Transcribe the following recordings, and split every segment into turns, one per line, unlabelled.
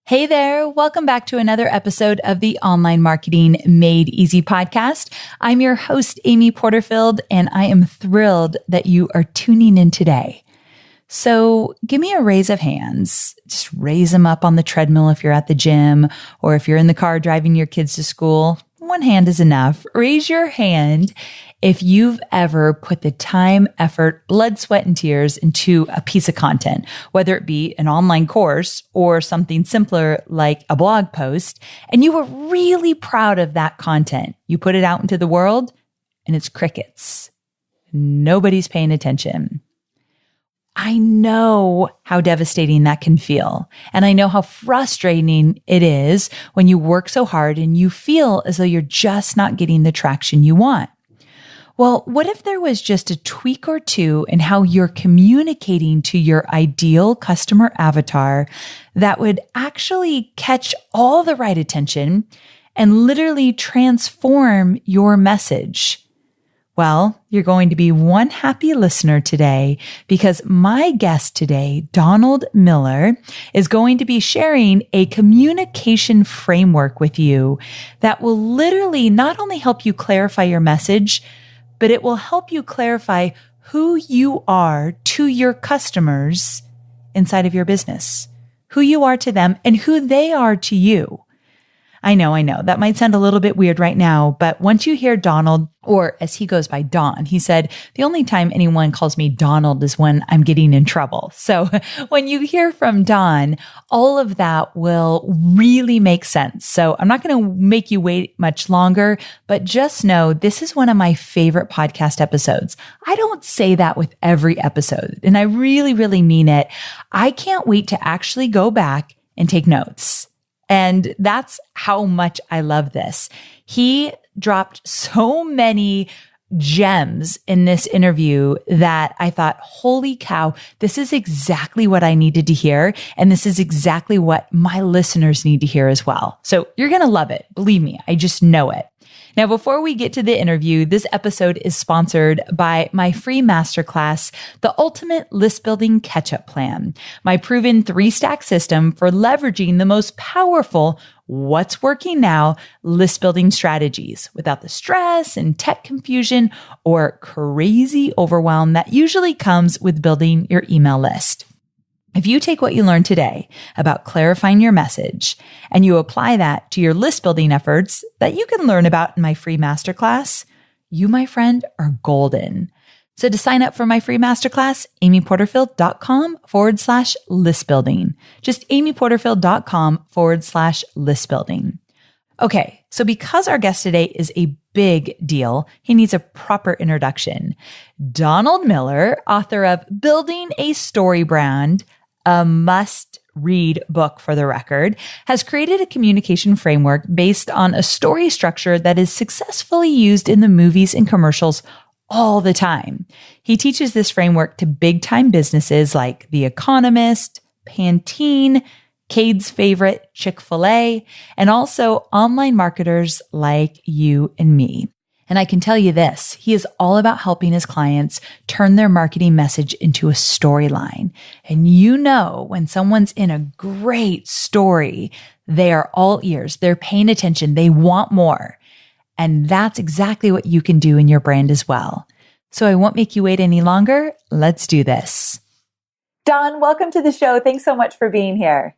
Hey there. Welcome back to another episode of the Online Marketing Made Easy podcast. I'm your host, Amy Porterfield, and I am thrilled that you are tuning in today. So give me a raise of hands. Just raise them up on the treadmill if you're at the gym or if you're in the car driving your kids to school. One hand is enough. Raise your hand if you've ever put the time, effort, blood, sweat, and tears into a piece of content, whether it be an online course or something simpler like a blog post, and you were really proud of that content. You put it out into the world and it's crickets. Nobody's paying attention. I know how devastating that can feel. And I know how frustrating it is when you work so hard and you feel as though you're just not getting the traction you want. Well, what if there was just a tweak or two in how you're communicating to your ideal customer avatar that would actually catch all the right attention and literally transform your message? Well, you're going to be one happy listener today because my guest today, Donald Miller, is going to be sharing a communication framework with you that will literally not only help you clarify your message, but it will help you clarify who you are to your customers inside of your business, who you are to them and who they are to you. I know. That might sound a little bit weird right now, but once you hear Donald, or as he goes by Don, he said, the only time anyone calls me Donald is when I'm getting in trouble. So when you hear from Don, all of that will really make sense. So I'm not going to make you wait much longer, but just know this is one of my favorite podcast episodes. I don't say that with every episode, and I really, really mean it. I can't wait to actually go back and take notes. And that's how much I love this. He dropped so many gems in this interview that I thought, holy cow, this is exactly what I needed to hear. And this is exactly what my listeners need to hear as well. So you're going to love it. Believe me, I just know it. Now, before we get to the interview, this episode is sponsored by my free masterclass, The Ultimate List Building Catch-Up Plan, my proven 3-stack system for leveraging the most powerful what's working now list building strategies without the stress and tech confusion or crazy overwhelm that usually comes with building your email list. If you take what you learned today about clarifying your message and you apply that to your list building efforts that you can learn about in my free masterclass, you, my friend, are golden. So to sign up for my free masterclass, amyporterfield.com/list building. Just amyporterfield.com/list building. Okay, so because our guest today is a big deal, he needs a proper introduction. Donald Miller, author of Building a StoryBrand, a must-read book for the record, has created a communication framework based on a story structure that is successfully used in the movies and commercials all the time. He teaches this framework to big-time businesses like The Economist, Pantene, Cade's favorite, Chick-fil-A, and also online marketers like you and me. And I can tell you this, he is all about helping his clients turn their marketing message into a storyline. And you know, when someone's in a great story, they are all ears, they're paying attention, they want more. And that's exactly what you can do in your brand as well. So I won't make you wait any longer. Let's do this. Don, welcome to the show. Thanks so much for being here.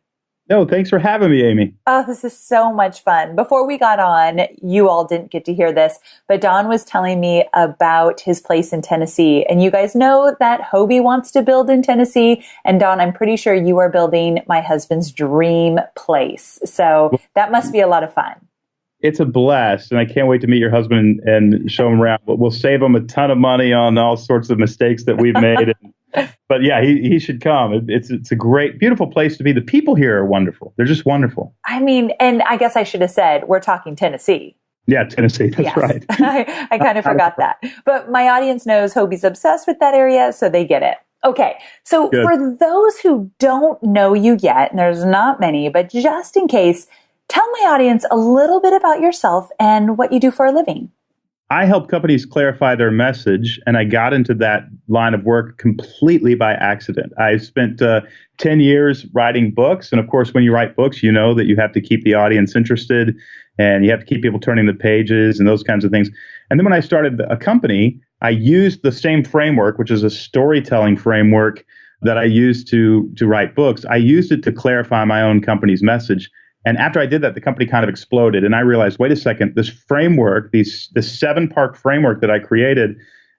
No, thanks for having me, Amy.
Oh, this is so much fun. Before we got on, you all didn't get to hear this, but Don was telling me about his place in Tennessee. And you guys know that Hobie wants to build in Tennessee. And Don, I'm pretty sure you are building my husband's dream place. So that must be a lot of fun.
It's a blast, and I can't wait to meet your husband and show him around. But we'll save him a ton of money on all sorts of mistakes that we've made. But yeah, he should come. It's a great, beautiful place to be. The people here are wonderful. They're just wonderful.
I mean, and I guess I should have said, we're talking Tennessee.
Yeah, Tennessee. That's right.
I kind of forgot that. But my audience knows Hobie's obsessed with that area, so they get it. Okay. So
Good.
For those who don't know you yet, and there's not many, but just in case, tell my audience a little bit about yourself and what you do for a living.
I help companies clarify their message, and I got into that line of work completely by accident. I spent 10 years writing books. And of course, when you write books, you know that you have to keep the audience interested and you have to keep people turning the pages and those kinds of things. And then when I started a company, I used the same framework, which is a storytelling framework that I used to write books. I used it to clarify my own company's message. And after I did that, the company kind of exploded. And I realized, wait a second, this framework, this 7-part framework that I created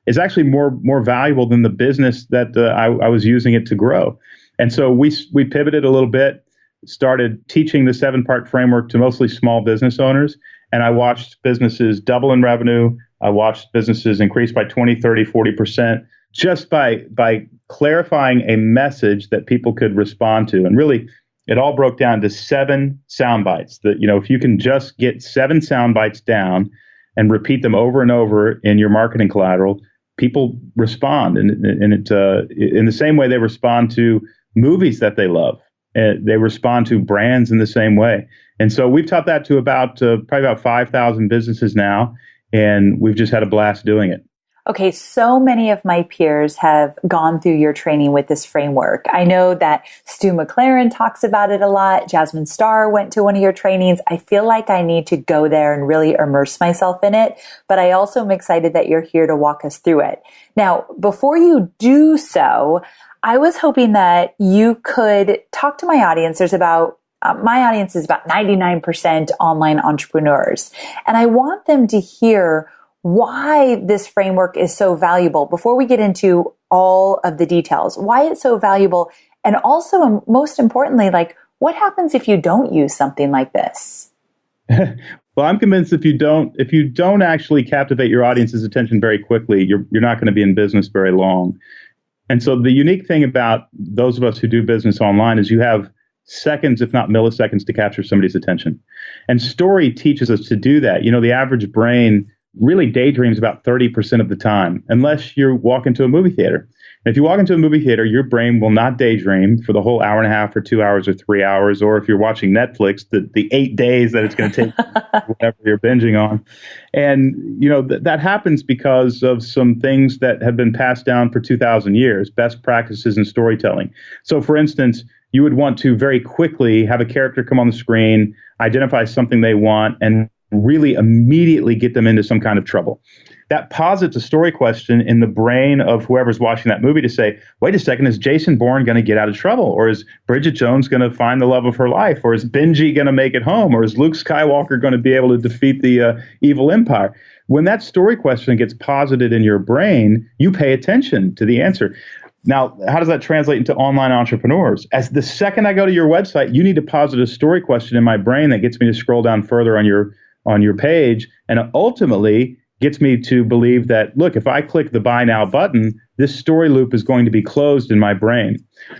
is actually more valuable than the business that I was using it to grow. And so we pivoted a little bit, started teaching the 7-part framework to mostly small business owners. And I watched businesses double in revenue. I watched businesses increase by 20, 30, 40% just by clarifying a message that people could respond to. And really, it all broke down to 7 sound bites that, if you can just get 7 sound bites down and repeat them over and over in your marketing collateral, people respond. And it, in the same way they respond to movies that they love. They respond to brands in the same way. And so we've taught that to probably about 5,000 businesses now. And we've just had a blast doing it.
Okay, so many of my peers have gone through your training with this framework. I know that Stu McLaren talks about it a lot. Jasmine Star went to one of your trainings. I feel like I need to go there and really immerse myself in it. But I also am excited that you're here to walk us through it. Now, before you do so, I was hoping that you could talk to my audience. My audience is about 99% online entrepreneurs. And I want them to hear why this framework is so valuable before we get into all of the details, why it's so valuable. And also, and most importantly, what happens if you don't use something like this?
Well, I'm convinced if you don't actually captivate your audience's attention very quickly, you're not going to be in business very long. And so the unique thing about those of us who do business online is you have seconds, if not milliseconds, to capture somebody's attention. And story teaches us to do that. The average brain really daydreams about 30% of the time, unless you walk into a movie theater. And if you walk into a movie theater, your brain will not daydream for the whole hour and a half or 2 hours or 3 hours, or if you're watching Netflix, the 8 days that it's going to take, whatever you're binging on. And, that happens because of some things that have been passed down for 2,000 years, best practices in storytelling. So, for instance, you would want to very quickly have a character come on the screen, identify something they want, and really immediately get them into some kind of trouble. That posits a story question in the brain of whoever's watching that movie to say, wait a second, is Jason Bourne going to get out of trouble? Or is Bridget Jones going to find the love of her life? Or is Benji going to make it home? Or is Luke Skywalker going to be able to defeat the evil empire? When that story question gets posited in your brain, you pay attention to the answer. Now, how does that translate into online entrepreneurs? As the second I go to your website, you need to posit a story question in my brain that gets me to scroll down further on your page, and ultimately gets me to believe that, look, if I click the buy now button, this story loop is going to be closed in my brain.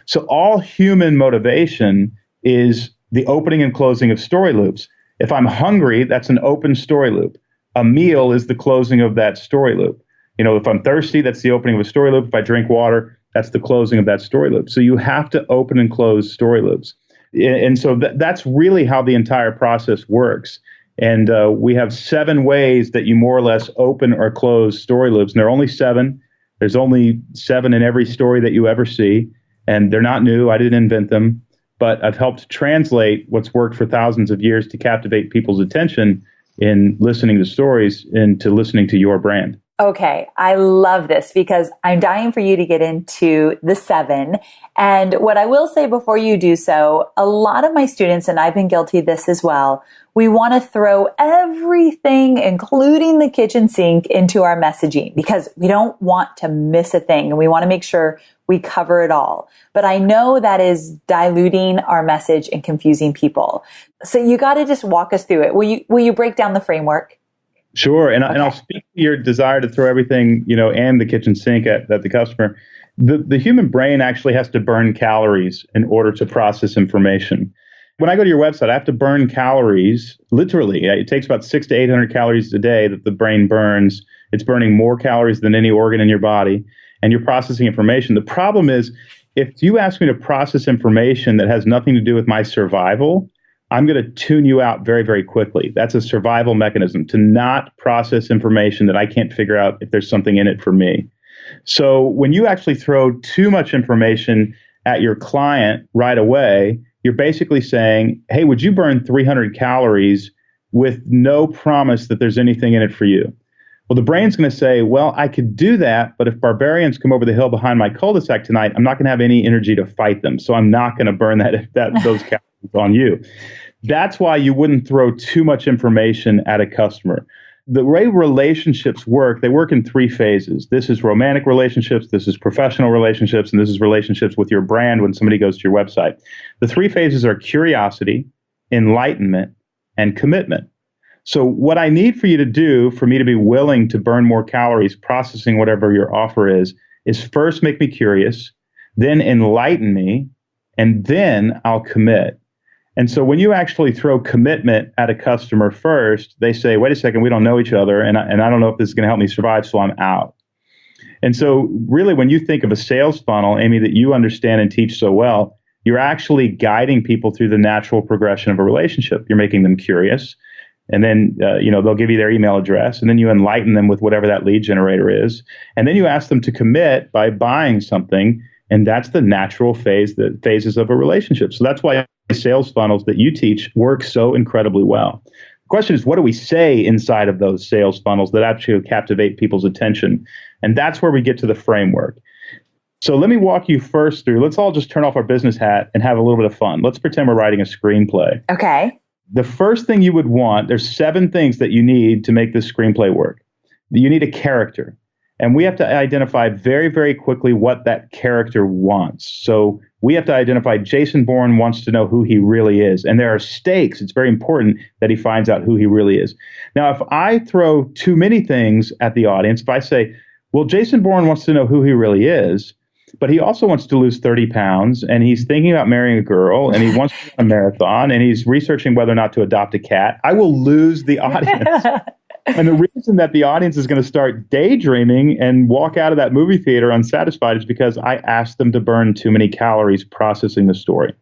So all human motivation is the opening and closing of story loops. If I'm hungry, that's an open story loop. A meal is the closing of that story loop. If I'm thirsty, that's the opening of a story loop. If I drink water, that's the closing of that story loop. So you have to open and close story loops. And so that's really how the entire process works. And we have 7 ways that you more or less open or close story loops. And there are only 7. There's only 7 in every story that you ever see. And they're not new. I didn't invent them. But I've helped translate what's worked for thousands of years to captivate people's attention in listening to stories into listening to your brand.
Okay, I love this because I'm dying for you to get into the 7. And what I will say before you do so, a lot of my students, and I've been guilty of this as well, we want to throw everything, including the kitchen sink, into our messaging because we don't want to miss a thing and we want to make sure we cover it all. But I know that is diluting our message and confusing people. So you got to just walk us through it. Will you break down the framework?
Sure. And I'll speak to your desire to throw everything, and the kitchen sink at the customer. The human brain actually has to burn calories in order to process information. When I go to your website, I have to burn calories, literally. It takes about 600 to 800 calories a day that the brain burns. It's burning more calories than any organ in your body, and you're processing information. The problem is, if you ask me to process information that has nothing to do with my survival, I'm going to tune you out very, very quickly. That's a survival mechanism, to not process information that I can't figure out if there's something in it for me. So when you actually throw too much information at your client right away, you're basically saying, hey, would you burn 300 calories with no promise that there's anything in it for you? Well, the brain's going to say, well, I could do that, but if barbarians come over the hill behind my cul-de-sac tonight, I'm not going to have any energy to fight them. So I'm not going to burn those calories on you. That's why you wouldn't throw too much information at a customer. The way relationships work, they work in 3 phases. This is romantic relationships, this is professional relationships, and this is relationships with your brand when somebody goes to your website. The 3 phases are curiosity, enlightenment, and commitment. So what I need for you to do, for me to be willing to burn more calories processing whatever your offer is first make me curious, then enlighten me, and then I'll commit. And so when you actually throw commitment at a customer first, they say, wait a second, we don't know each other, and I don't know if this is going to help me survive, so I'm out. And so really, when you think of a sales funnel, Amy, that you understand and teach so well, you're actually guiding people through the natural progression of a relationship. You're making them curious, and then they'll give you their email address, and then you enlighten them with whatever that lead generator is, and then you ask them to commit by buying something, and that's the natural phases of a relationship. So that's why sales funnels that you teach work so incredibly well. The question is, what do we say inside of those sales funnels that actually captivate people's attention? And that's where we get to the framework. So let me walk you first through. Let's all just turn off our business hat and have a little bit of fun. Let's pretend we're writing a screenplay.
Okay.
The first thing you would want, there's 7 things that you need to make this screenplay work. You need a character. And we have to identify very, very quickly what that character wants. So we have to identify Jason Bourne wants to know who he really is. And there are stakes. It's very important that he finds out who he really is. Now, if I throw too many things at the audience, if I say, well, Jason Bourne wants to know who he really is, but he also wants to lose 30 pounds, and he's thinking about marrying a girl, and he wants to run a marathon, and he's researching whether or not to adopt a cat, I will lose the audience. And the reason that the audience is going to start daydreaming and walk out of that movie theater unsatisfied is because I asked them to burn too many calories processing the story.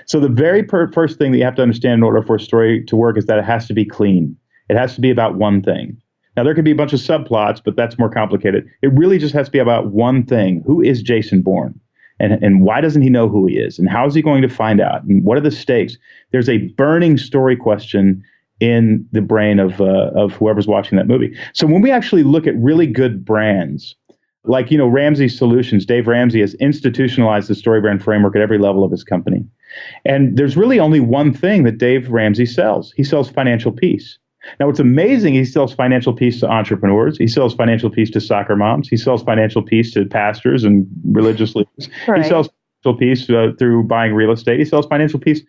So the very first thing that you have to understand in order for a story to work is that it has to be clean. It has to be about one thing. Now, there could be a bunch of subplots, but that's more complicated. It really just has to be about one thing. Who is Jason Bourne? And why doesn't he know who he is? And how is he going to find out? And what are the stakes? There's a burning story question in the brain of whoever's watching that movie. So when we actually look at really good brands, like, Ramsey Solutions, Dave Ramsey has institutionalized the StoryBrand framework at every level of his company. And there's really only one thing that Dave Ramsey sells. He sells financial peace. Now, what's amazing, he sells financial peace to entrepreneurs. He sells financial peace to soccer moms. He sells financial peace to pastors and religious leaders. Right. He sells financial peace through buying real estate. He sells financial peace.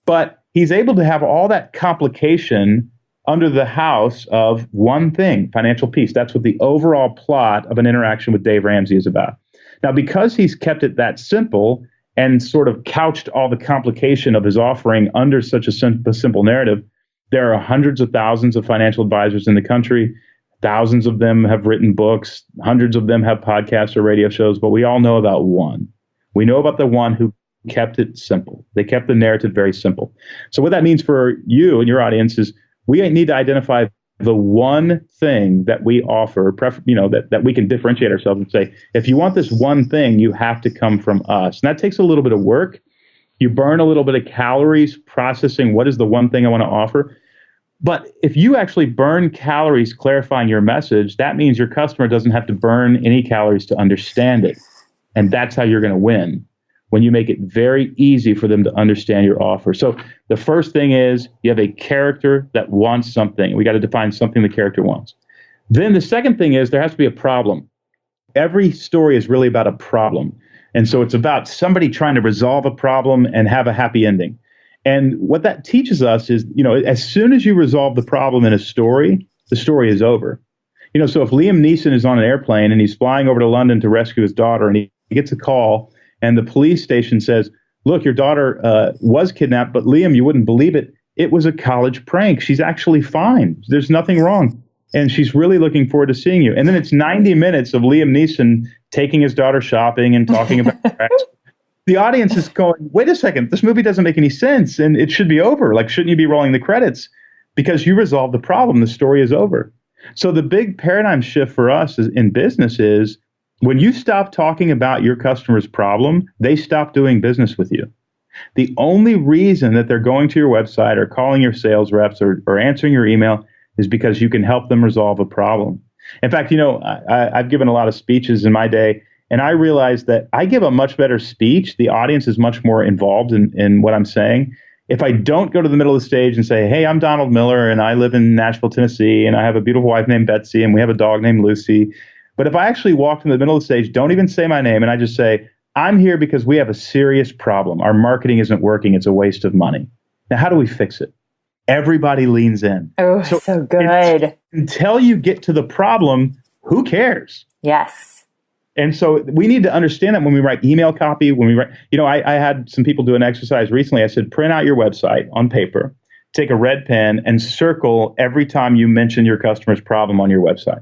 But he's able to have all that complication under the house of one thing, financial peace. That's what the overall plot of an interaction with Dave Ramsey is about. Now, because he's kept it that simple and sort of couched all the complication of his offering under such a simple narrative, there are hundreds of thousands of financial advisors in the country. Thousands of them have written books. Hundreds of them have podcasts or radio shows, but we all know about one. We know about the one who kept it simple. They kept the narrative very simple. So what that means for you and your audience is we need to identify the one thing that we offer, that we can differentiate ourselves and say, if you want this one thing, you have to come from us. And that takes a little bit of work. You burn a little bit of calories processing what is the one thing I want to offer. But if you actually burn calories clarifying your message, that means your customer doesn't have to burn any calories to understand it. And that's how you're going to win, when you make it very easy for them to understand your offer. So the first thing is you have a character that wants something. We got to define something the character wants. Then the second thing is there has to be a problem. Every story is really about a problem. And so it's about somebody trying to resolve a problem and have a happy ending. And what that teaches us is, as soon as you resolve the problem in a story, the story is over. So if Liam Neeson is on an airplane and he's flying over to London to rescue his daughter, and he gets a call and the police station says, look, your daughter was kidnapped, but Liam, you wouldn't believe it. It was a college prank. She's actually fine. There's nothing wrong. And she's really looking forward to seeing you. And then it's 90 minutes of Liam Neeson taking his daughter shopping and talking about the audience is going, wait a second, this movie doesn't make any sense and it should be over. Like, shouldn't you be rolling the credits? Because you resolved the problem, the story is over. So the big paradigm shift for us in business is when you stop talking about your customer's problem, they stop doing business with you. The only reason that they're going to your website or calling your sales reps or answering your email is because you can help them resolve a problem. In fact, I've given a lot of speeches in my day, and I realized that I give a much better speech. The audience is much more involved in what I'm saying. If I don't go to the middle of the stage and say, hey, I'm Donald Miller, and I live in Nashville, Tennessee, and I have a beautiful wife named Betsy, and we have a dog named Lucy. But if I actually walk in the middle of the stage, don't even say my name, and I just say, I'm here because we have a serious problem. Our marketing isn't working. It's a waste of money. Now, how do we fix it? Everybody leans in.
Oh, so good.
Until you get to the problem, who cares?
Yes.
And so we need to understand that when we write email copy, when we write, I had some people do an exercise recently. I said, print out your website on paper, take a red pen and circle every time you mention your customer's problem on your website.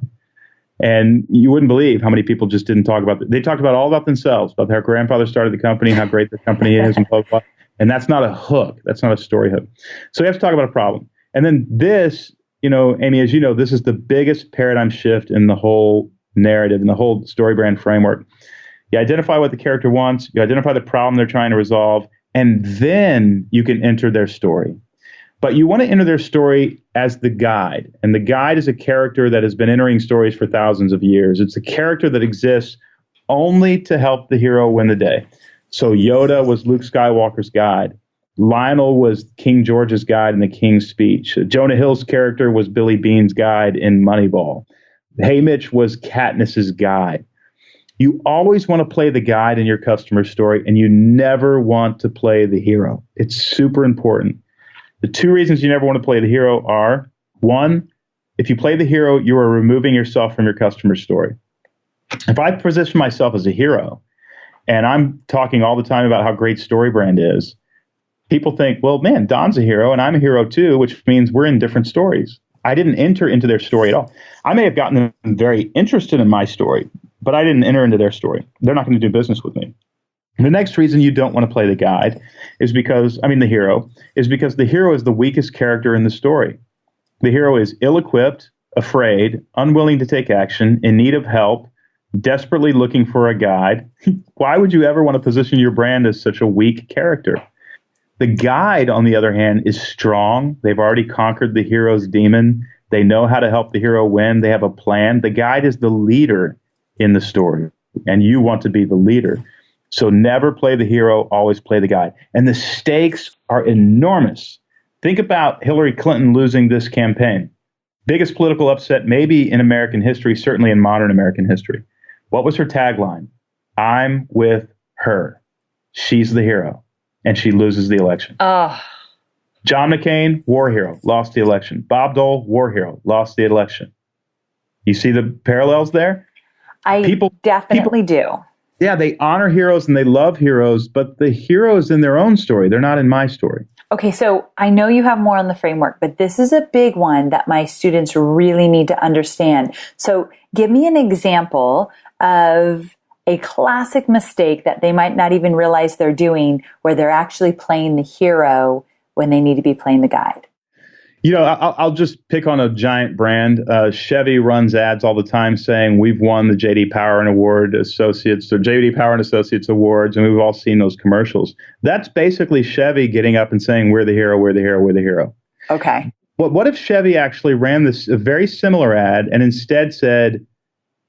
And you wouldn't believe how many people just didn't talk about it. They talked about all about themselves, about their grandfather started the company, how great the company is, and blah, blah, blah. And that's not a hook. That's not a story hook. So we have to talk about a problem. And then this, Amy, as you know, this is the biggest paradigm shift in the whole narrative, in the whole StoryBrand framework. You identify what the character wants, you identify the problem they're trying to resolve, and then you can enter their story. But you want to enter their story as the guide. And the guide is a character that has been entering stories for thousands of years. It's a character that exists only to help the hero win the day. So Yoda was Luke Skywalker's guide. Lionel was King George's guide in The King's Speech. Jonah Hill's character was Billy Bean's guide in Moneyball. Haymitch was Katniss's guide. You always want to play the guide in your customer story, and you never want to play the hero. It's super important. The two reasons you never want to play the hero are, one, if you play the hero, you are removing yourself from your customer's story. If I position myself as a hero, and I'm talking all the time about how great StoryBrand is, people think, well, man, Don's a hero, and I'm a hero too, which means we're in different stories. I didn't enter into their story at all. I may have gotten them very interested in my story, but I didn't enter into their story. They're not going to do business with me. The next reason you don't want to play the guide is because the hero is the weakest character in the story. The hero is ill-equipped, afraid, unwilling to take action, in need of help, desperately looking for a guide. Why would you ever want to position your brand as such a weak character? The guide, on the other hand, is strong. They've already conquered the hero's demon. They know how to help the hero win. They have a plan. The guide is the leader in the story, and you want to be the leader. So never play the hero, always play the guide. And the stakes are enormous. Think about Hillary Clinton losing this campaign. Biggest political upset maybe in American history, certainly in modern American history. What was her tagline? I'm with her. She's the hero. And she loses the election. Oh. John McCain, war hero, lost the election. Bob Dole, war hero, lost the election. You see the parallels there?
People definitely do.
Yeah, they honor heroes and they love heroes, but the hero is in their own story. They're not in my story.
Okay, so I know you have more on the framework, but this is a big one that my students really need to understand. So give me an example of a classic mistake that they might not even realize they're doing, where they're actually playing the hero when they need to be playing the guide.
I'll just pick on a giant brand. Chevy runs ads all the time saying we've won the J.D. Power and Award Associates or J.D. Power and Associates Awards, and we've all seen those commercials. That's basically Chevy getting up and saying we're the hero, we're the hero, we're the hero.
Okay.
What if Chevy actually ran a very similar ad and instead said,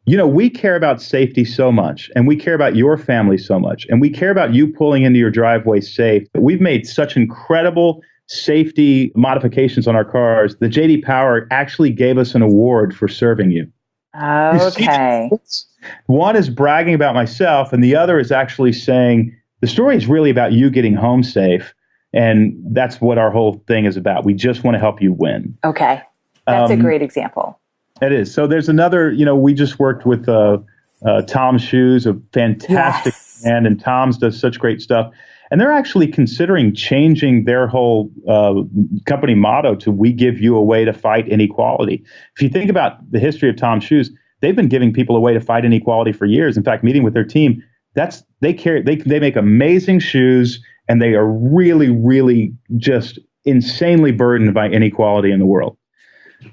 we care about safety so much, and we care about your family so much, and we care about you pulling into your driveway safe. We've made such incredible safety modifications on our cars. The J.D. Power actually gave us an award for serving you.
Okay.
One is bragging about myself, and the other is actually saying the story is really about you getting home safe, and that's what our whole thing is about. We just want to help you win.
Okay. That's a great example.
It is. So there's another, we just worked with Tom's Shoes, a fantastic brand, and Tom's does such great stuff. And they're actually considering changing their whole company motto to "We give you a way to fight inequality." If you think about the history of Tom's Shoes, they've been giving people a way to fight inequality for years. In fact, meeting with their team, They make amazing shoes, and they are really, really just insanely burdened by inequality in the world.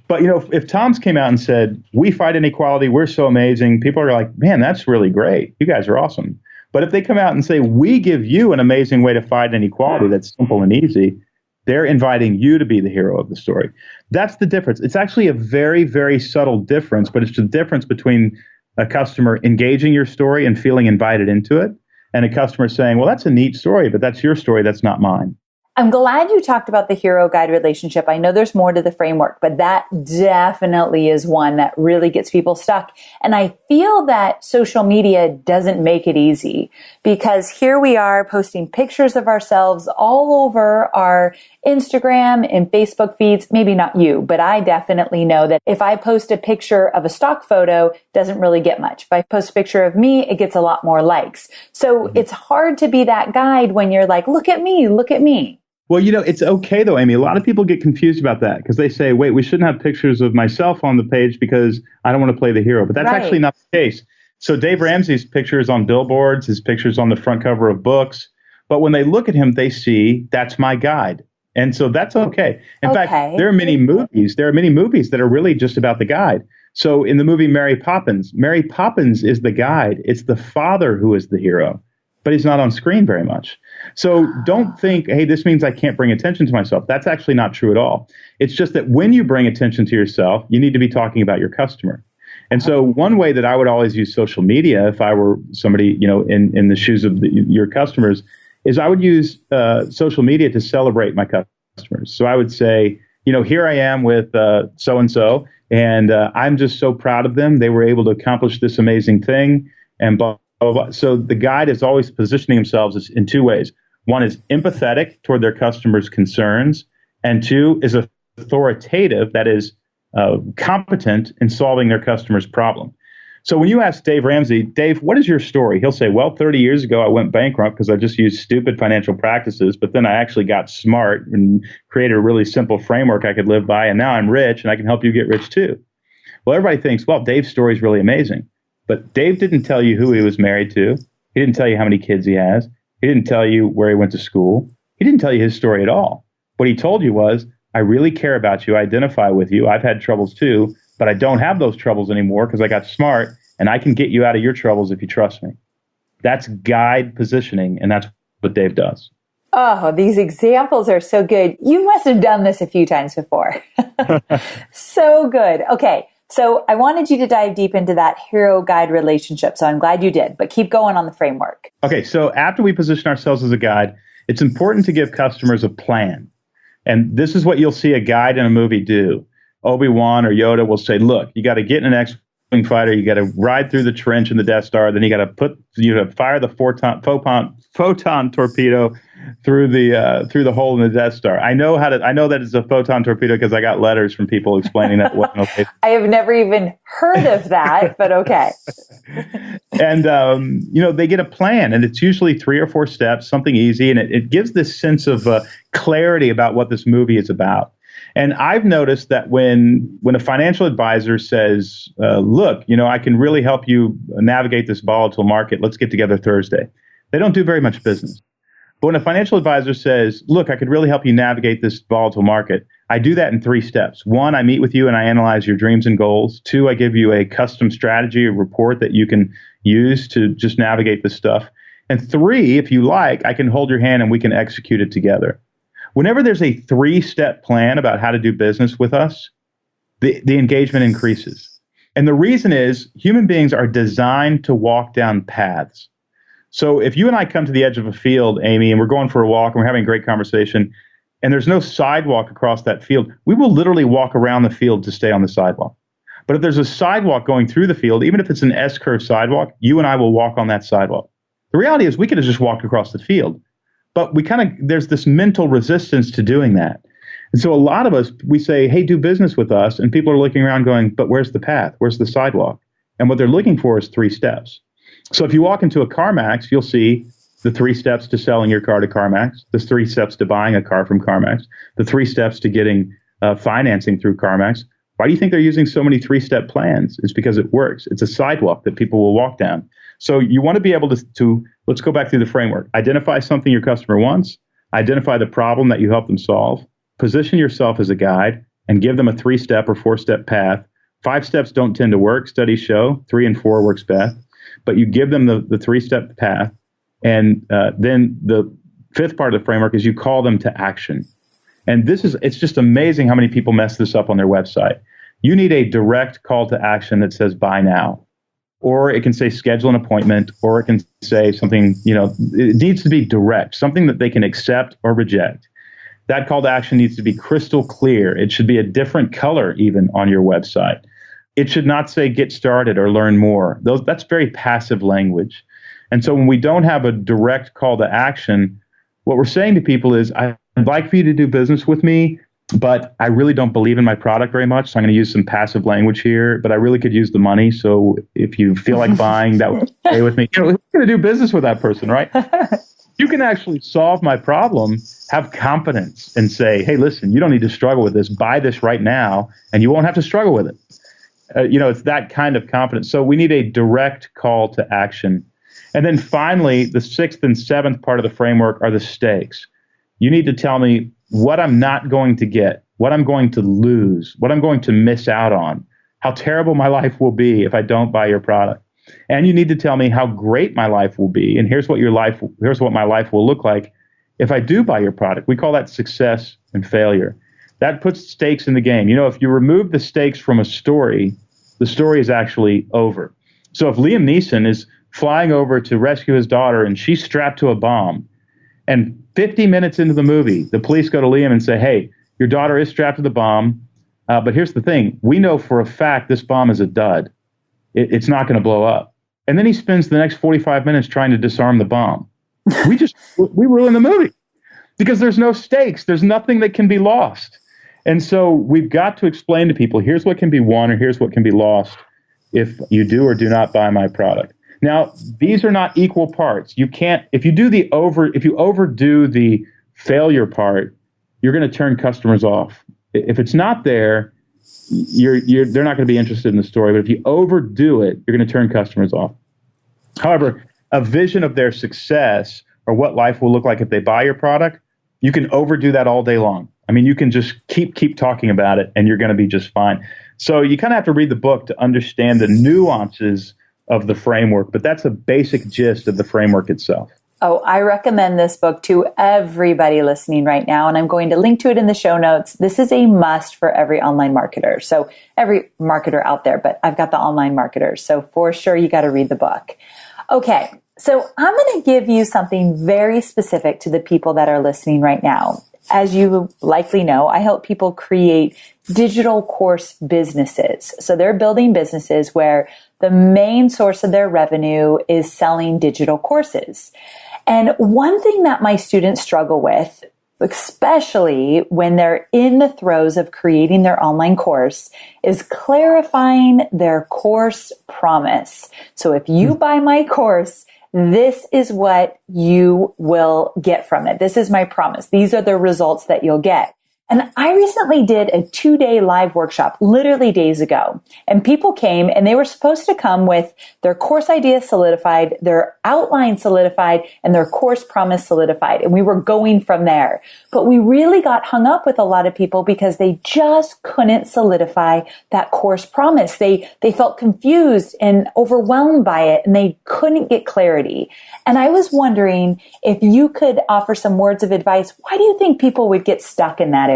But, if Tom's came out and said, we fight inequality, we're so amazing, people are like, man, that's really great. You guys are awesome. But if they come out and say, we give you an amazing way to fight inequality that's simple and easy, they're inviting you to be the hero of the story. That's the difference. It's actually a very, very subtle difference, but it's the difference between a customer engaging your story and feeling invited into it, and a customer saying, well, that's a neat story, but that's your story, that's not mine.
I'm glad you talked about the hero guide relationship. I know there's more to the framework, but that definitely is one that really gets people stuck. And I feel that social media doesn't make it easy, because here we are posting pictures of ourselves all over our Instagram and Facebook feeds. Maybe not you, but I definitely know that if I post a picture of a stock photo, it doesn't really get much. If I post a picture of me, it gets a lot more likes. So it's hard to be that guide when you're like, look at me, look at me.
Well, it's okay though, Amy. A lot of people get confused about that because they say, wait, we shouldn't have pictures of myself on the page because I don't want to play the hero. But that's actually not the case. So Dave Ramsey's picture is on billboards, his picture's on the front cover of books. But when they look at him, they see that's my guide. And so that's okay. In fact, there are many movies that are really just about the guide. So in the movie Mary Poppins is the guide. It's the father who is the hero, but he's not on screen very much. So don't think, hey, this means I can't bring attention to myself. That's actually not true at all. It's just that when you bring attention to yourself, you need to be talking about your customer. And so one way that I would always use social media if I were somebody, in the shoes of your customers, is I would use social media to celebrate my customers. So I would say, here I am with so-and-so, and I'm just so proud of them. They were able to accomplish this amazing thing, and blah, blah, blah. So the guide is always positioning themselves in two ways. One is empathetic toward their customers' concerns, and two is authoritative, that is competent in solving their customer's problem. So when you ask Dave Ramsey, Dave, what is your story? He'll say, well, 30 years ago, I went bankrupt because I just used stupid financial practices, but then I actually got smart and created a really simple framework I could live by, and now I'm rich and I can help you get rich too. Well, everybody thinks, well, Dave's story is really amazing. But Dave didn't tell you who he was married to. He didn't tell you how many kids he has. He didn't tell you where he went to school. He didn't tell you his story at all. What he told you was, I really care about you. I identify with you. I've had troubles too, but I don't have those troubles anymore because I got smart, and I can get you out of your troubles if you trust me. That's guide positioning, and that's what Dave does.
Oh, these examples are so good. You must have done this a few times before. So good. Okay. So I wanted you to dive deep into that hero guide relationship. So I'm glad you did, but keep going on the framework.
Okay. So after we position ourselves as a guide, it's important to give customers a plan. And this is what you'll see a guide in a movie do. Obi-Wan or Yoda will say, look, you got to get in an X-Wing fighter. You got to ride through the trench in the Death Star. Then you got to fire the photon torpedo through the hole in the Death Star. I know that it's a photon torpedo because I got letters from people explaining that wasn't okay.
I have never even heard of that, but okay.
And they get a plan, and it's usually 3 or 4 steps, something easy, and it gives this sense of clarity about what this movie is about. And I've noticed that when a financial advisor says, look, I can really help you navigate this volatile market. Let's get together Thursday. They don't do very much business. But when a financial advisor says, look, I could really help you navigate this volatile market, I do that in 3 steps. 1, I meet with you and I analyze your dreams and goals. 2, I give you a custom strategy, a report that you can use to just navigate this stuff. And 3, if you like, I can hold your hand and we can execute it together. Whenever there's a 3-step plan about how to do business with us, the engagement increases. And the reason is human beings are designed to walk down paths. So if you and I come to the edge of a field, Amy, and we're going for a walk and we're having a great conversation, and there's no sidewalk across that field, we will literally walk around the field to stay on the sidewalk. But if there's a sidewalk going through the field, even if it's an S-curve sidewalk, you and I will walk on that sidewalk. The reality is we could have just walked across the field, but there's this mental resistance to doing that. And so a lot of us, we say, hey, do business with us. And people are looking around going, but where's the path? Where's the sidewalk? And what they're looking for is 3 steps. So if you walk into a CarMax, you'll see the 3 steps to selling your car to CarMax, the 3 steps to buying a car from CarMax, the 3 steps to getting financing through CarMax. Why do you think they're using so many 3-step plans? It's because it works. It's a sidewalk that people will walk down. So you want to be able to let's go back through the framework. Identify something your customer wants, identify the problem that you help them solve, position yourself as a guide, and give them a 3-step or 4-step path. 5 steps don't tend to work. Studies show 3 and 4 works best. But you give them the 3-step path. And then the 5th part of the framework is you call them to action. And it's just amazing how many people mess this up on their website. You need a direct call to action that says buy now. Or it can say schedule an appointment, or it can say something, it needs to be direct, something that they can accept or reject. That call to action needs to be crystal clear. It should be a different color even on your website. It should not say get started or learn more. That's very passive language. And so when we don't have a direct call to action, what we're saying to people is, I'd like for you to do business with me, but I really don't believe in my product very much. So I'm going to use some passive language here, but I really could use the money. So if you feel like buying, that would stay with me. Who's going to do business with that person, right? You can actually solve my problem, have confidence, and say, hey, listen, you don't need to struggle with this. Buy this right now, and you won't have to struggle with it. It's that kind of confidence. So we need a direct call to action. And then finally, the 6th and 7th part of the framework are the stakes. You need to tell me what I'm not going to get, what I'm going to lose, what I'm going to miss out on, how terrible my life will be if I don't buy your product. And you need to tell me how great my life will be. And here's what my life will look like if I do buy your product. We call that success and failure. That puts stakes in the game. If you remove the stakes from a story, the story is actually over. So if Liam Neeson is flying over to rescue his daughter and she's strapped to a bomb, and 50 minutes into the movie, the police go to Liam and say, hey, your daughter is strapped to the bomb, but here's the thing. We know for a fact this bomb is a dud. It's not going to blow up. And then he spends the next 45 minutes trying to disarm the bomb. We ruin the movie because there's no stakes. There's nothing that can be lost. And so we've got to explain to people, here's what can be won or here's what can be lost if you do or do not buy my product. Now, these are not equal parts. You can't, if you overdo the failure part, you're going to turn customers off. If it's not there, they're not going to be interested in the story. But if you overdo it, you're going to turn customers off. However, a vision of their success or what life will look like if they buy your product, you can overdo that all day long. I mean, you can just keep talking about it and you're going to be just fine. So you kind of have to read the book to understand the nuances of the framework, but that's a basic gist of the framework itself.
Oh, I recommend this book to everybody listening right now, and I'm going to link to it in the show notes. This is a must for every online marketer. So every marketer out there, but I've got the online marketers. So for sure, you got to read the book. Okay. So I'm going to give you something very specific to the people that are listening right now. As you likely know, I help people create digital course businesses. So they're building businesses where the main source of their revenue is selling digital courses. And one thing that my students struggle with, especially when they're in the throes of creating their online course, is clarifying their course promise. So if you buy my course, this is what you will get from it. This is my promise. These are the results that you'll get. And I recently did a 2-day live workshop, literally days ago. And people came and they were supposed to come with their course idea solidified, their outline solidified, and their course promise solidified. And we were going from there. But we really got hung up with a lot of people because they just couldn't solidify that course promise. They felt confused and overwhelmed by it, and they couldn't get clarity. And I was wondering if you could offer some words of advice. Why do you think people would get stuck in that area?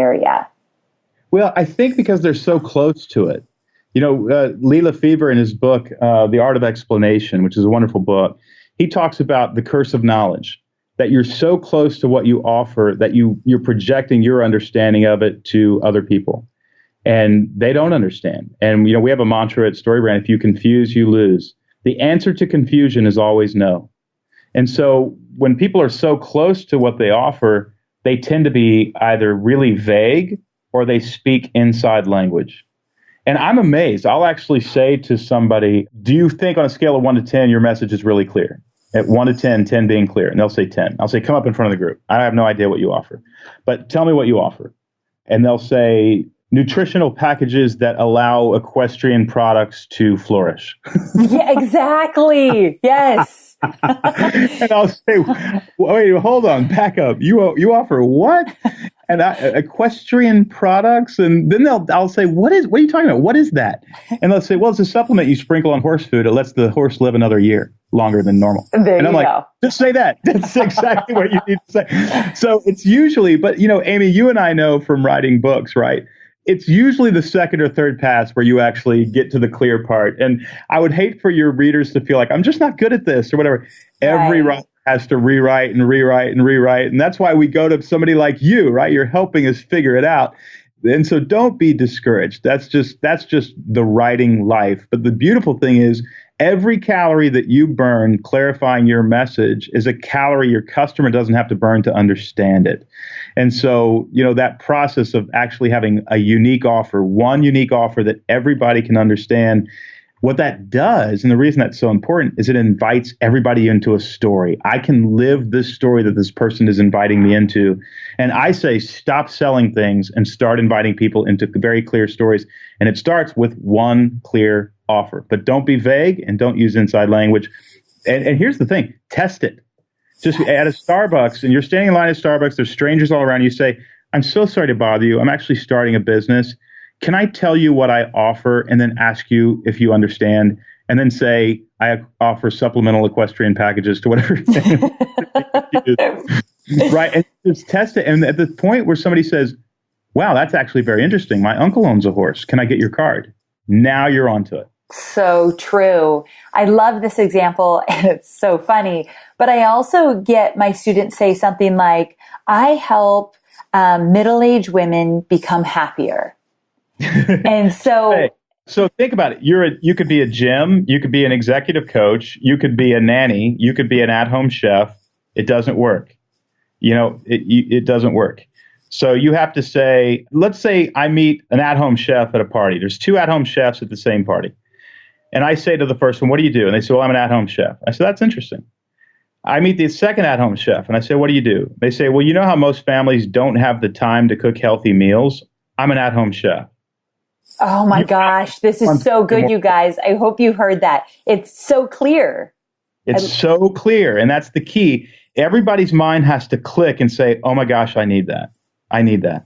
Well, I think because they're so close to it. Lee Lefevre in his book, The Art of Explanation, which is a wonderful book, he talks about the curse of knowledge, that you're so close to what you offer that you're projecting your understanding of it to other people. And they don't understand. And, we have a mantra at StoryBrand, if you confuse, you lose. The answer to confusion is always no. And so when people are so close to what they offer, they tend to be either really vague or they speak inside language. And I'm amazed. I'll actually say to somebody, do you think on a scale of 1 to 10, your message is really clear? At 1 to 10, 10 being clear. And they'll say 10. I'll say, come up in front of the group. I have no idea what you offer, but tell me what you offer. And they'll say, nutritional packages that allow equestrian products to flourish.
Yeah, exactly. Yes.
And I'll say, wait, hold on, back up. You offer what? And equestrian products, and then I'll say, what are you talking about? What is that? And they'll say, well, it's a supplement you sprinkle on horse food. It lets the horse live another year longer than normal.
There
and I'm
you
like,
go.
just say that. That's exactly what you need to say. So it's usually, but Amy, you and I know from writing books, right? It's usually the second or third pass where you actually get to the clear part. And I would hate for your readers to feel like I'm just not good at this or whatever. Every writer has to rewrite and rewrite and rewrite. And that's why we go to somebody like you, right? You're helping us figure it out. And so don't be discouraged. That's just the writing life. But the beautiful thing is every calorie that you burn clarifying your message is a calorie your customer doesn't have to burn to understand it. And so, that process of actually having a unique offer, one unique offer that everybody can understand, what that does, and the reason that's so important, is it invites everybody into a story. I can live this story that this person is inviting me into. And I say, stop selling things and start inviting people into very clear stories. And it starts with one clear offer. But don't be vague and don't use inside language. And here's the thing, test it. Just at a Starbucks, and you're standing in line at Starbucks, there's strangers all around you, say, I'm so sorry to bother you. I'm actually starting a business. Can I tell you what I offer and then ask you if you understand? And then say, I offer supplemental equestrian packages to whatever. Right. And just test it. And at the point where somebody says, wow, that's actually very interesting. My uncle owns a horse. Can I get your card? Now you're onto it.
So true. I love this example and it's so funny. But I also get my students say something like, I help middle-aged women become happier. And so,
hey, so think about it. You could be a gym, you could be an executive coach, you could be a nanny, you could be an at-home chef. It doesn't work. It doesn't work. So you have to say, let's say I meet an at-home chef at a party. There's two at-home chefs at the same party. And I say to the first one, what do you do? And they say, well, I'm an at-home chef. I say, that's interesting. I meet the second at-home chef and I say, what do you do? They say, well, you know how most families don't have the time to cook healthy meals? I'm an at-home chef.
Oh my gosh, this is so good, you guys. I hope you heard that. It's so clear.
It's so clear. And that's the key. Everybody's mind has to click and say, oh my gosh, I need that. I need that.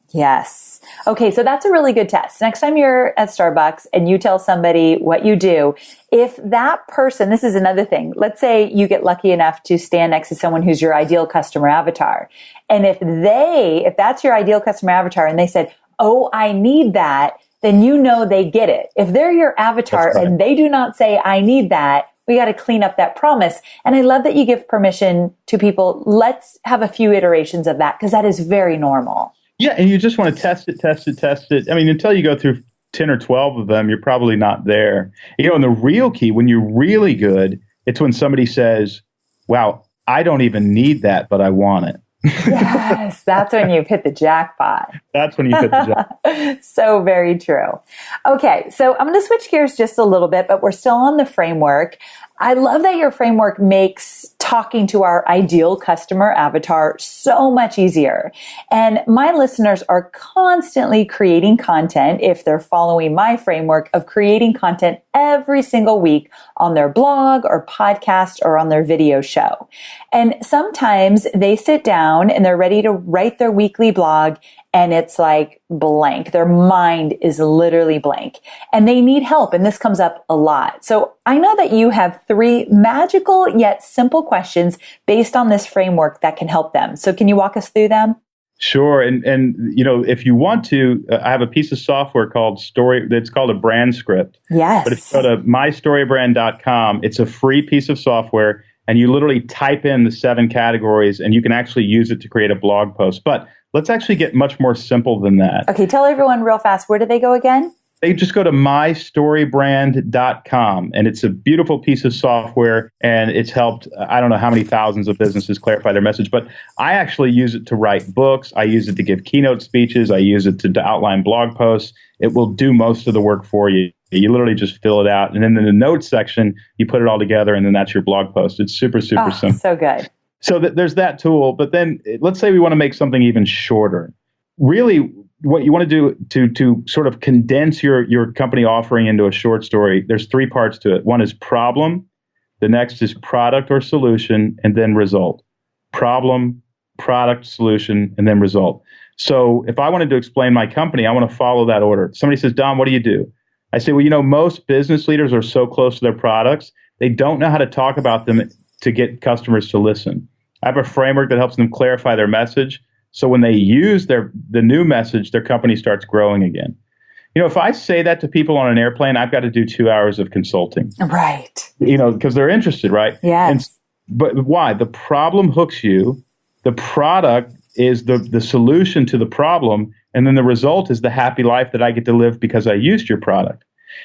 Yes. Okay, so that's a really good test. Next time you're at Starbucks and you tell somebody what you do, if that person, this is another thing, let's say you get lucky enough to stand next to someone who's your ideal customer avatar. And if that's your ideal customer avatar and they said, oh, I need that, then they get it. If they're your avatar and they do not say, I need that, we got to clean up that promise. And I love that you give permission to people. Let's have a few iterations of that because that is very normal.
Yeah. And you just want to test it. I mean, until you go through 10 or 12 of them, you're probably not there. And the real key, when you're really good, it's when somebody says, wow, I don't even need that, but I want it.
Yes, that's when you've hit the jackpot.
That's when you hit the jackpot.
So very true. Okay, so I'm going to switch gears just a little bit, but we're still on the framework. I love that your framework makes talking to our ideal customer avatar so much easier. And my listeners are constantly creating content if they're following my framework of creating content every single week on their blog or podcast or on their video show. And sometimes they sit down and they're ready to write their weekly blog and it's like blank. Their mind is literally blank and they need help. And this comes up a lot. So I know that you have 3 magical yet simple questions based on this framework that can help them. So can you walk us through them?
Sure. And if you want to, I have a piece of software called it's called a brand script.
Yes.
But if you go to mystorybrand.com, it's a free piece of software and you literally type in the 7 categories and you can actually use it to create a blog post. But let's actually get much more simple than that.
Okay. Tell everyone real fast. Where do they go again?
They just go to mystorybrand.com and it's a beautiful piece of software and it's helped, I don't know how many thousands of businesses clarify their message, but I actually use it to write books. I use it to give keynote speeches. I use it to outline blog posts. It will do most of the work for you. You literally just fill it out. And then in the notes section, you put it all together and then that's your blog post. It's super simple.
So good.
So there's that tool. But then let's say we want to make something even shorter. Really, what you want to do to sort of condense your company offering into a short story, there's three parts to it. One is problem, the next is product or solution, and then result. Problem, product, solution, and then result. So if I wanted to explain my company, I want to follow that order. Somebody says, Don, what do you do? I say, well, most business leaders are so close to their products, they don't know how to talk about them to get customers to listen. I have a framework that helps them clarify their message. So when they use the new message, their company starts growing again. If I say that to people on an airplane, I've got to do 2 hours of consulting.
Right.
Because they're interested, right?
Yes.
But why? The problem hooks you. The product is the solution to the problem. And then the result is the happy life that I get to live because I used your product.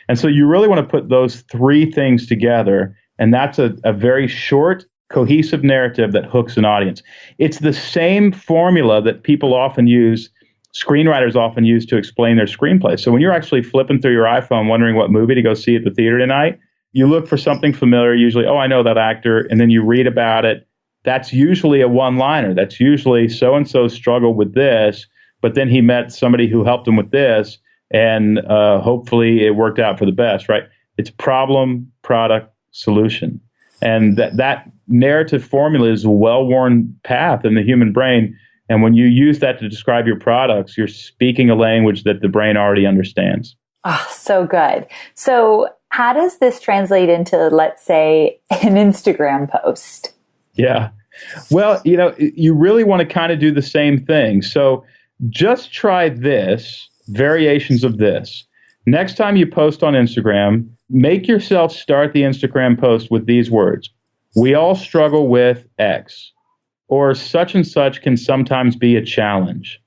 And so you really want to put those three things together. And that's a very short, cohesive narrative that hooks an audience. It's the same formula that people often use, screenwriters often use to explain their screenplay. So when you're actually flipping through your iPhone wondering what movie to go see at the theater tonight, you look for something familiar, usually, I know that actor, and then you read about it. That's usually a one-liner. That's usually so-and-so struggled with this, but then he met somebody who helped him with this, and hopefully it worked out for the best, right? It's problem, product, solution. And that narrative formula is a well-worn path in the human brain. And when you use that to describe your products, you're speaking a language that the brain already understands.
Oh, so good. So how does this translate into, let's say, an Instagram post?
Yeah. Well, you really want to kind of do the same thing. So just try this, variations of this. Next time you post on Instagram, make yourself start the Instagram post with these words. We all struggle with X, or such and such can sometimes be a challenge,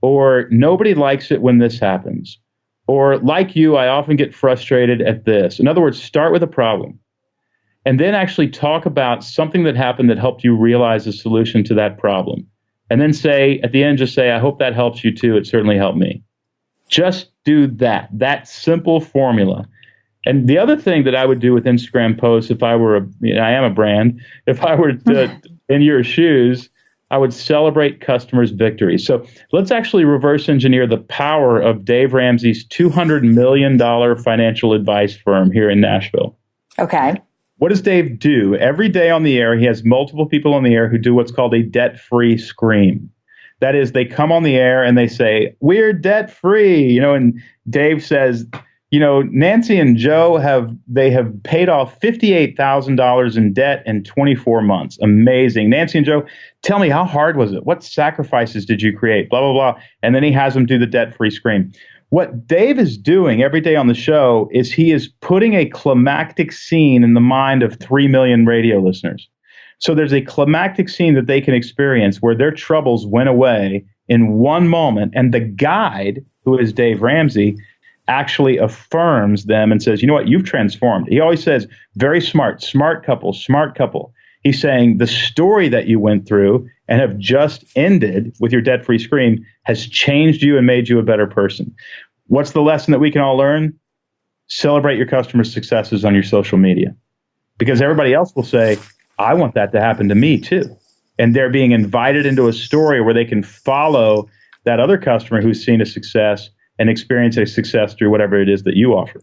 or nobody likes it when this happens, or like you, I often get frustrated at this. In other words, start with a problem. And then actually talk about something that happened that helped you realize a solution to that problem. And then say, at the end, just say, I hope that helps you too. It certainly helped me. Just do that simple formula. And the other thing that I would do with Instagram posts, if I were, I am a brand, if I were in your shoes, I would celebrate customers' victories. So let's actually reverse engineer the power of Dave Ramsey's $200 million financial advice firm here in Nashville.
Okay.
What does Dave do? Every day on the air, he has multiple people on the air who do what's called a debt-free scream. That is, they come on the air and they say, we're debt-free, and Dave says, Nancy and Joe have paid off $58,000 in debt in 24 months. Amazing. Nancy and Joe, tell me, how hard was it? What sacrifices did you create? Blah, blah, blah. And then he has them do the debt-free scream. What Dave is doing every day on the show is he is putting a climactic scene in the mind of 3 million radio listeners. So there's a climactic scene that they can experience where their troubles went away in one moment. And the guide, who is Dave Ramsey, actually affirms them and says, you know what, you've transformed. He always says, very smart couple, smart couple. He's saying the story that you went through and have just ended with your debt-free scream has changed you and made you a better person. What's the lesson that we can all learn? Celebrate your customers' successes on your social media. Because everybody else will say, I want that to happen to me too. And they're being invited into a story where they can follow that other customer who's seen a success and experience a success through whatever it is that you offer.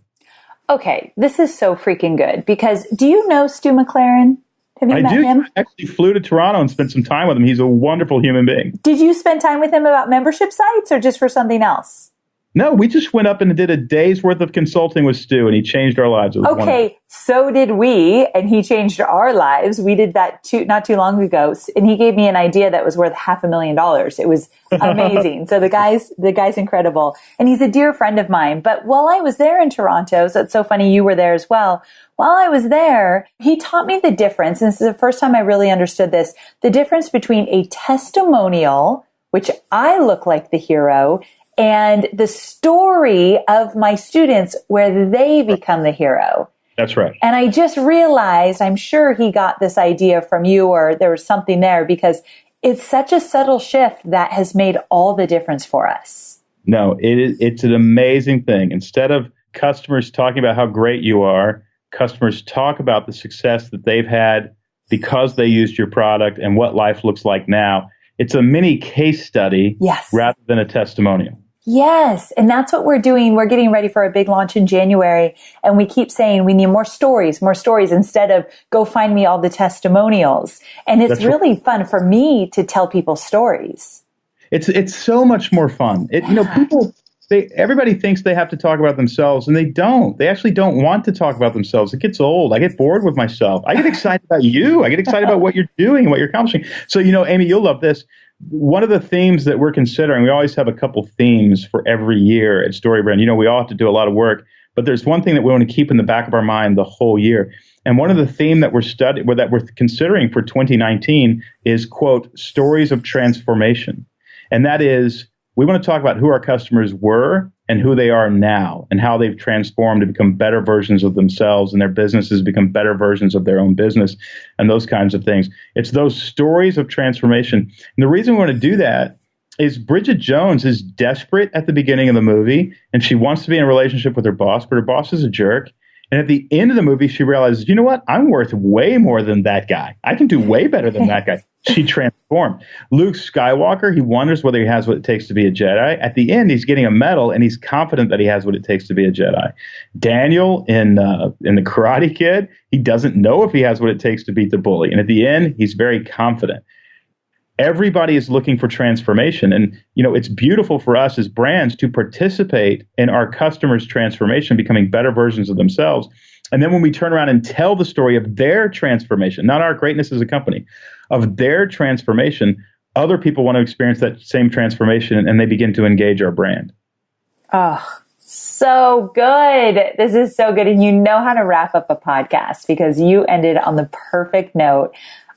Okay, this is so freaking good. Because do you know Stu McLaren? Have you met him?
I actually flew to Toronto and spent some time with him. He's a wonderful human being.
Did you spend time with him about membership sites or just for something else?
No, we just went up and did a day's worth of consulting with Stu, and he changed our lives.
Okay, so did we, and he changed our lives. We did that not too long ago, and he gave me an idea that was worth $500,000. It was amazing. So the guy's incredible, and he's a dear friend of mine. But while I was there in Toronto, so it's so funny you were there as well. While I was there, he taught me the difference, and this is the first time I really understood this, the difference between a testimonial, which I look like the hero, and the story of my students where they become the hero.
That's right.
And I just realized, I'm sure he got this idea from you or there was something there because it's such a subtle shift that has made all the difference for us.
No, it's an amazing thing. Instead of customers talking about how great you are, customers talk about the success that they've had because they used your product and what life looks like now. It's a mini case study rather than a testimonial.
Yes. And that's what we're doing. We're getting ready for a big launch in January. And we keep saying we need more stories instead of go find me all the testimonials. And it's
That's
really fun for me to tell people stories.
It's so much more fun. Everybody thinks they have to talk about themselves, and they don't. They actually don't want to talk about themselves. It gets old. I get bored with myself. I get excited about you. I get excited about what you're doing, what you're accomplishing. So, Amy, you'll love this. One of the themes that we're considering, we always have a couple themes for every year at StoryBrand. We all have to do a lot of work, but there's one thing that we want to keep in the back of our mind the whole year. And one of the themes that we're considering for 2019 is, quote, stories of transformation. And that is, we want to talk about who our customers were and who they are now and how they've transformed to become better versions of themselves, and their businesses become better versions of their own business and those kinds of things. It's those stories of transformation. And the reason we want to do that is Bridget Jones is desperate at the beginning of the movie, and she wants to be in a relationship with her boss, but her boss is a jerk. And at the end of the movie, she realizes, you know what? I'm worth way more than that guy. I can do way better than that guy. She transformed. Luke Skywalker, he wonders whether he has what it takes to be a Jedi. At the end, he's getting a medal, and he's confident that he has what it takes to be a Jedi. Daniel in The Karate Kid, he doesn't know if he has what it takes to beat the bully. And at the end, he's very confident. Everybody is looking for transformation. And, it's beautiful for us as brands to participate in our customers' transformation, becoming better versions of themselves. And then when we turn around and tell the story of their transformation, not our greatness as a company, of their transformation, other people want to experience that same transformation, and they begin to engage our brand.
Oh, so good. This is so good. And you know how to wrap up a podcast because you ended on the perfect note.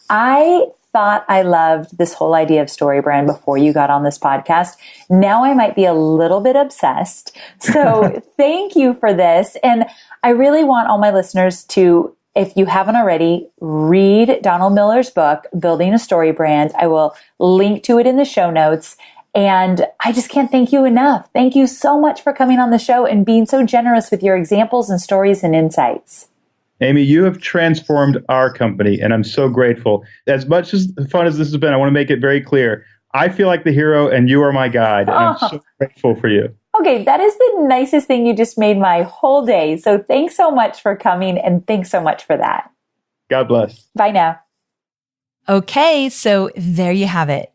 I thought I loved this whole idea of StoryBrand before you got on this podcast. Now I might be a little bit obsessed. So thank you for this. And I really want all my listeners to, if you haven't already, read Donald Miller's book, Building a Story Brand. I will link to it in the show notes. And I just can't thank you enough. Thank you so much for coming on the show and being so generous with your examples and stories and insights.
Amy, you have transformed our company, and I'm so grateful. As much as fun as this has been, I want to make it very clear. I feel like the hero, and you are my guide, and I'm so grateful for you.
Okay, that is the nicest thing. You just made my whole day. So thanks so much for coming, and thanks so much for that.
God bless.
Bye now. Okay, so there you have it.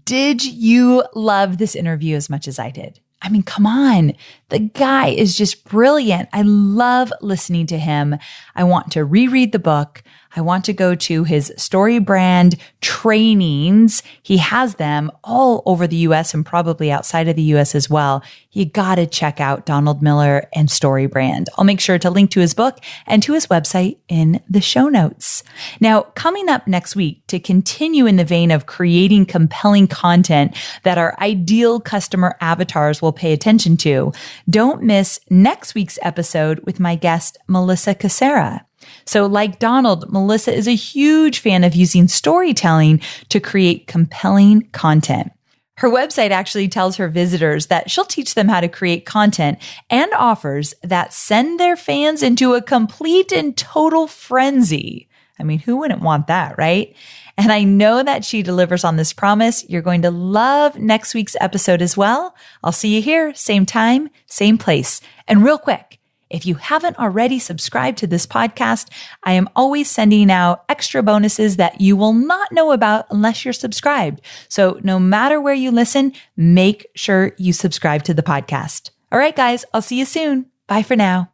Did you love this interview as much as I did? I mean, come on. The guy is just brilliant. I love listening to him. I want to reread the book. I want to go to his StoryBrand trainings. He has them all over the US and probably outside of the US as well. You got to check out Donald Miller and StoryBrand. I'll make sure to link to his book and to his website in the show notes. Now, coming up next week, to continue in the vein of creating compelling content that our ideal customer avatars will pay attention to, don't miss next week's episode with my guest, Melissa Casera. So like Donald, Melissa is a huge fan of using storytelling to create compelling content. Her website actually tells her visitors that she'll teach them how to create content and offers that send their fans into a complete and total frenzy. I mean, who wouldn't want that, right? And I know that she delivers on this promise. You're going to love next week's episode as well. I'll see you here, same time, same place. And real quick, if you haven't already subscribed to this podcast, I am always sending out extra bonuses that you will not know about unless you're subscribed. So no matter where you listen, make sure you subscribe to the podcast. All right, guys, I'll see you soon. Bye for now.